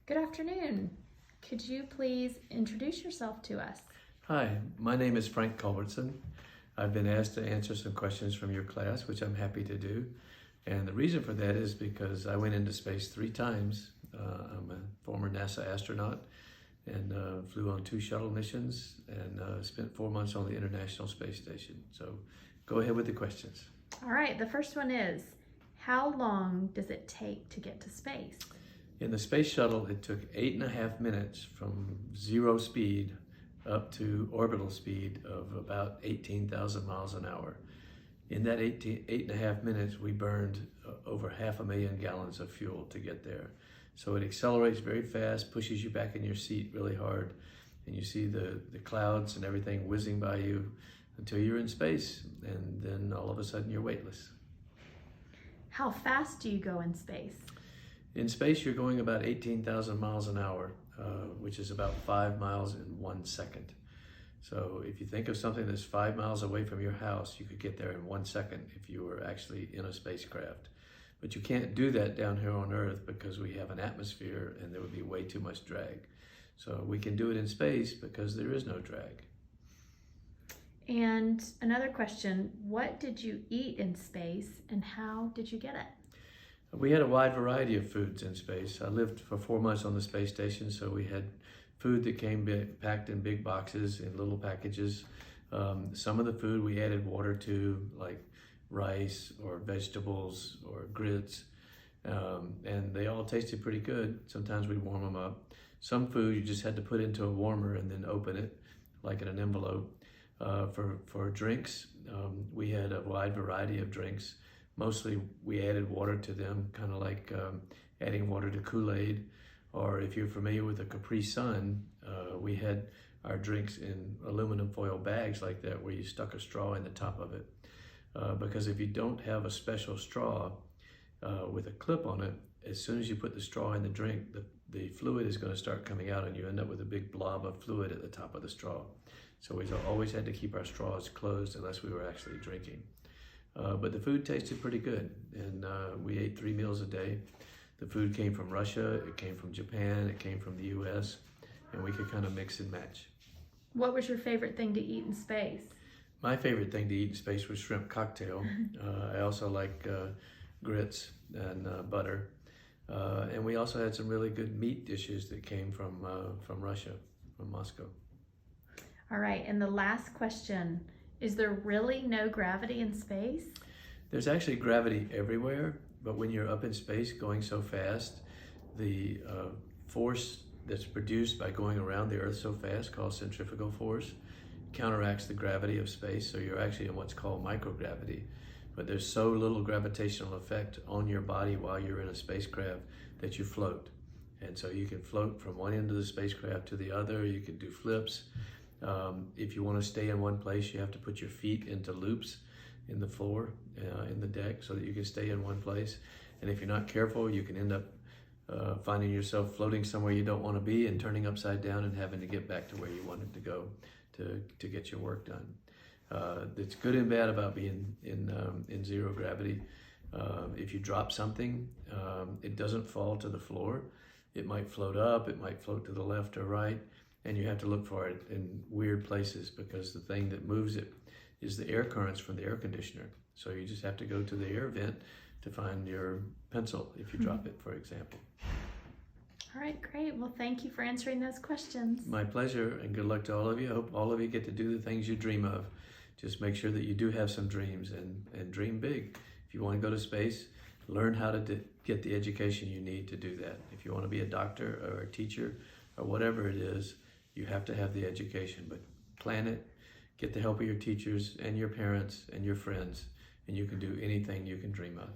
Good afternoon. Could you please introduce yourself to us? Hi, my name is Frank Culbertson. I've been asked to answer some questions from your class, which I'm happy to do. And the reason for that is because I went into space 3 times. I'm a former NASA astronaut and flew on 2 shuttle missions and spent 4 months on the International Space Station. So go ahead with the questions. All right, the first one is, how long does it take to get to space? In the space shuttle, it took 8.5 minutes from 0 speed up to orbital speed of about 18,000 miles an hour. In that 8.5 minutes, we burned over 500,000 gallons of fuel to get there. So it accelerates very fast, pushes you back in your seat really hard, and you see the clouds and everything whizzing by you until you're in space, and then all of a sudden you're weightless. How fast do you go in space? In space, you're going about 18,000 miles an hour, which is about 5 miles in 1 second. So if you think of something that's 5 miles away from your house, you could get there in 1 second if you were actually in a spacecraft. But you can't do that down here on Earth because we have an atmosphere and there would be way too much drag. So we can do it in space because there is no drag. And another question, what did you eat in space and how did you get it? We had a wide variety of foods in space. I lived for 4 months on the space station, so we had food that came packed in big boxes in little packages. Some of the food we added water to, like rice or vegetables or grits, and they all tasted pretty good. Sometimes we'd warm them up. Some food you just had to put into a warmer and then open it, like in an envelope. For drinks, we had a wide variety of drinks. Mostly we added water to them, kind of like adding water to Kool-Aid, or if you're familiar with a Capri Sun, we had our drinks in aluminum foil bags like that where you stuck a straw in the top of it. Because if you don't have a special straw with a clip on it, as soon as you put the straw in the drink, the fluid is going to start coming out and you end up with a big blob of fluid at the top of the straw. So we always had to keep our straws closed unless we were actually drinking. But the food tasted pretty good, and we ate 3 meals a day. The food came from Russia, it came from Japan, it came from the US, and we could kind of mix and match. What was your favorite thing to eat in space? My favorite thing to eat in space was shrimp cocktail. I also like grits and butter. And we also had some really good meat dishes that came from Russia, from Moscow. All right, and the last question, is there really no gravity in space? There's actually gravity everywhere, but when you're up in space going so fast, the force that's produced by going around the Earth so fast, called centrifugal force, counteracts the gravity of space, so you're actually in what's called microgravity. But there's so little gravitational effect on your body while you're in a spacecraft that you float. And so you can float from one end of the spacecraft to the other, you can do flips. If you want to stay in one place, you have to put your feet into loops in the floor, in the deck, so that you can stay in one place. And if you're not careful, you can end up finding yourself floating somewhere you don't want to be and turning upside down and having to get back to where you wanted to go to get your work done. It's good and bad about being in zero gravity. If you drop something, it doesn't fall to the floor. It might float up, it might float to the left or right, and you have to look for it in weird places because the thing that moves it is the air currents from the air conditioner. So you just have to go to the air vent to find your pencil if you drop it, for example. All right, great. Well, thank you for answering those questions. My pleasure, and good luck to all of you. I hope all of you get to do the things you dream of. Just make sure that you do have some dreams and dream big. If you want to go to space, learn how to get the education you need to do that. If you want to be a doctor or a teacher or whatever it is, you have to have the education, but plan it, get the help of your teachers and your parents and your friends, and you can do anything you can dream of.